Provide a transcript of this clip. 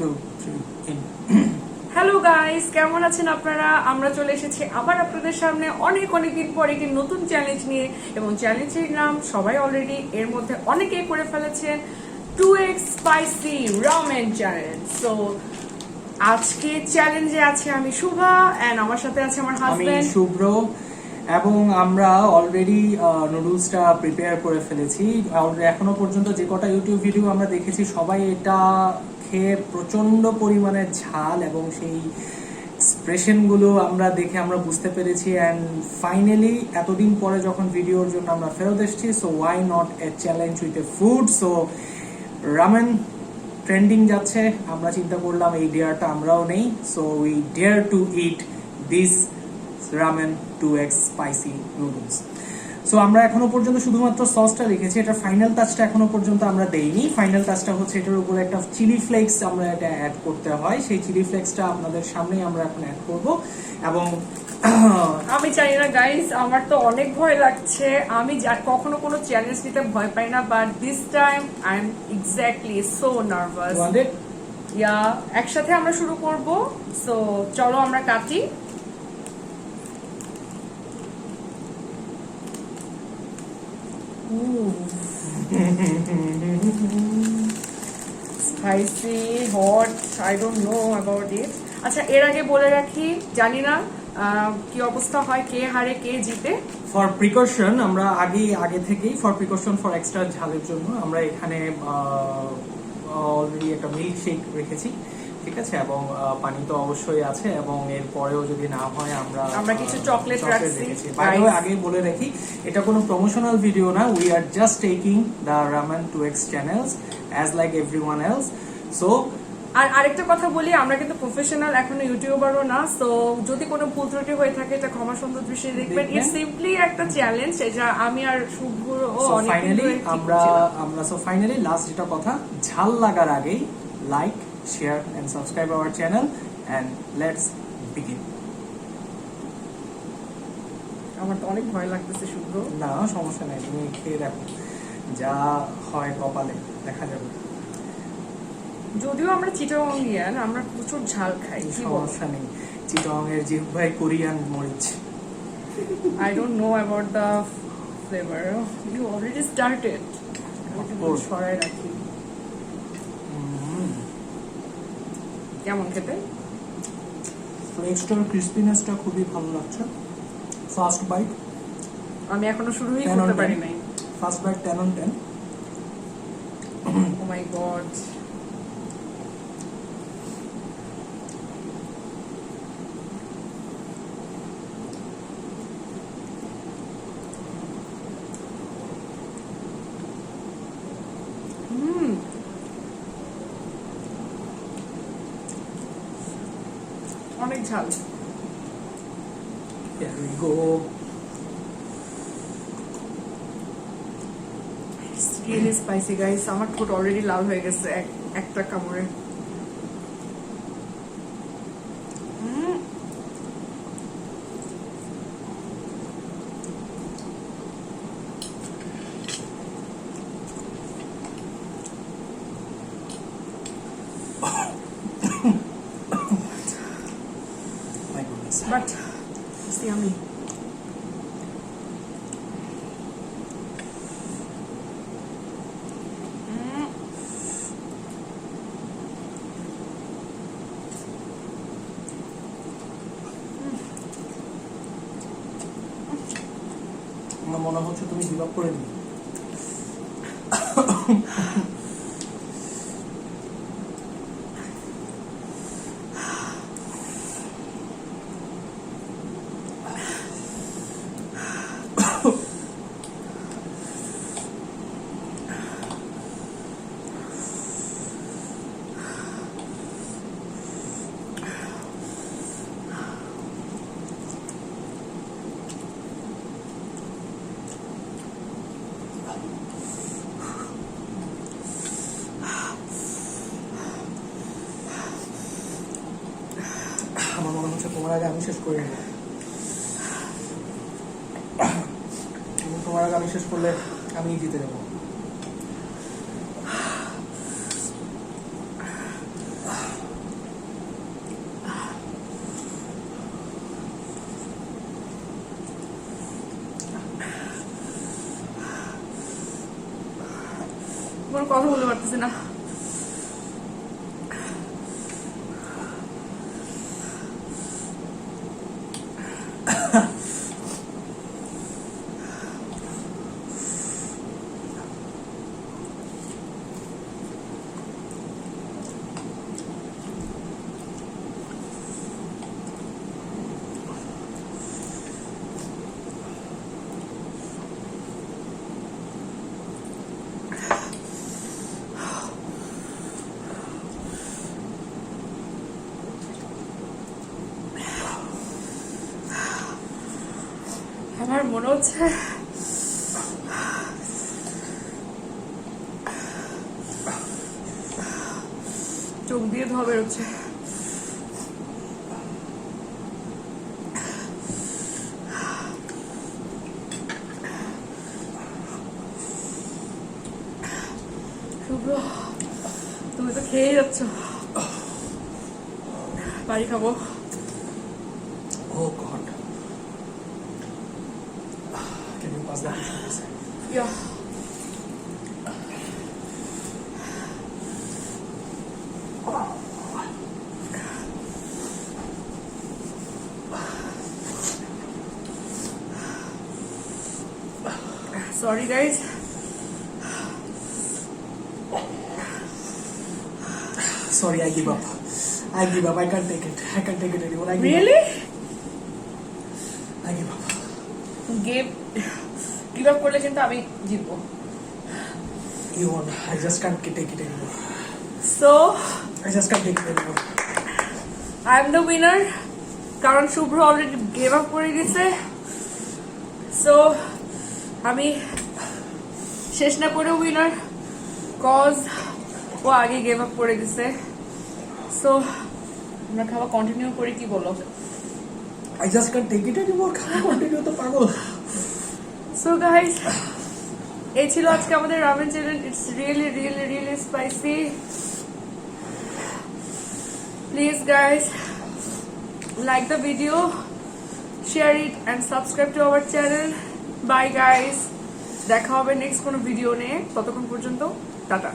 2 3 in hello guys, কেমন আছেন আপনারা? আমরা চলে এসেছি আবার আপনাদের সামনে অনেকদিন পর একটি নতুন চ্যালেঞ্জ নিয়ে, এবং চ্যালেঞ্জের নাম সবাই অলরেডি এর মধ্যে অনেকেই করে ফেলেছেন, 2x spicy ramen challenge. So আজকে চ্যালেঞ্জে আছে আমি শুভা, এন্ড আমার সাথে আছে আমার আমি হাজবেন্ড শুভ্র, এবং আমরা অলরেডি নুডলসটা প্রিপেয়ার করে ফেলেছি। এখনো পর্যন্ত যে কটা ইউটিউব ভিডিও আমরা দেখেছি সবাই এটা খেয়ে প্রচন্ড পরিমাণে ঝাল, এবং সেই এক্সপ্রেশনগুলো আমরা দেখে আমরা বুঝতে পেরেছি। অ্যান্ড ফাইনালি এতদিন পরে যখন ভিডিওর জন্য আমরা ফেরত এসেছি, so why not a challenge with a food. So ramen trending যাচ্ছে, আমরা চিন্তা করলাম এই ডেয়ারটা আমরাও নেই। So we dare to eat this ramen 2x spicy noodles. So আমরা এখনো পর্যন্ত শুধুমাত্র সসটা রেখেছি, এটা ফাইনাল টাচটা এখনো পর্যন্ত আমরা দেইনি। ফাইনাল টাচটা হচ্ছে এটার উপরে একটা চিলি ফ্লেক্স আমরা এটা অ্যাড করতে হয়, সেই চিলি ফ্লেক্সটা আপনাদের সামনেই আমরা এখন অ্যাড করব। এবং আমি জানি না গাইস, আমার তো অনেক ভয় লাগছে। আমি কখনো কোনো চ্যালেঞ্জ নিতে ভয় পাই না, but this time I am exactly so nervous. Yeah, একসাথে আমরা শুরু করব। সো চলো আমরা কাটি। Spicy hot, I don't know about it. আচ্ছা, এর আগে বলে রাখি, জানি না কি অবস্থা হয়, কে হারে কে জিতে। ফর প্রিকশন আমরা আগে থেকেই ফর প্রিকশন ফর এক্সট্রা ঝালের জন্য আমরা এখানে অলরেডি একটা মিল্ক শেক রেখেছি, ঠিক আছে, এবং পানি তো অবশ্যই আছে, এবং এর পরেও যদি না হয় আমরা কিছু চকলেট রাখছি। আগে বলে রাখি, এটা কোনো প্রমোশনাল ভিডিও না, we are just taking the ramen 2x channels as like everyone else. So আর আরেকটা কথা বলি, আমরা কিন্তু প্রফেশনাল এখনো ইউটিউবারও না। সো যদি কোনো ভুল ত্রুটি হয়ে থাকে, এটা ক্ষমা সুন্দর দৃষ্টিতে দেখবেন। ইটস সিম্পলি একটা চ্যালেঞ্জ, এটা আমি আর শুভ্র ফাইনালি লাস্ট যেটা কথা, ঝাল লাগার আগেই like, share and subscribe our channel, and let's begin. আমার তো অনেক ভয় লাগতেছে শুভ্র। না, সমস্যা নেই, তুমি খেয়ে দেখো, যা হয় কপালে দেখা যাবে। যদিও আমরা চিটাগংইয়ান, আমরা প্রচুর ঝাল খাই, সমস্যা নেই, চিটাগং এর জিহ্বায় কোরিয়ান মরিচ। I don't know about the flavor. You already started. সরাই রাখি। কেমন খেতে? ফ্লেক্সটার ক্রিসপিনেসটা খুবই ভালো লাগছে। ফার্স্ট বাইট, আমি এখনো শুরুই করতে পারি নাই। First bite 10 on 10। Oh my god. অনেক ঝাল। Here we go. Really spicy guys, আমার ঠোঁট অলরেডি লাল হয়ে গেছে একটা কামড়ে। But it's yummy. আমার মনে হচ্ছে তুমি গিভ আপ করে দিবে। আমার মনে হচ্ছে তোমার আগে আমি শেষ করে নেব, তোমার আগে আমি শেষ করলে আমি জিতে যাবো। কোনো কথা বলতে পারতেছি না। আমার মনে হচ্ছে চোখ দিয়ে ধোয়া বেরোচ্ছে। শুভ্র, তুমি তো খেয়ে যাচ্ছ। বাড়ি খাবো। Oh God. Can you pass that? Yeah. Sorry guys. Sorry, I give up. I give up. I can't take it. I can't take it anymore. I give Really? up. I give up. Give up করলে কিন্তু আমি জিতবো। You won. I just can't take it anymore. So I just can't take it anymore. I am the winner কারণ শুভ্র already gave up করে দিয়েছে। So আমি শেষ না করে উইনার, কজ ও আগে গেভ আপ করে দিছে। সো আমরা খাওয়া কন্টিনিউ করি, কি বলো? I just can't take it anymore. Can't continue তো পাগল। সো গাইস, এই ছিল আজকে আমাদের ramen challenge. It's really really really spicy. Please guys, like the video, share it and subscribe to our channel. Bye guys, দেখা হবে next কোনো video নিয়ে। ততক্ষণ পর্যন্ত টাটা।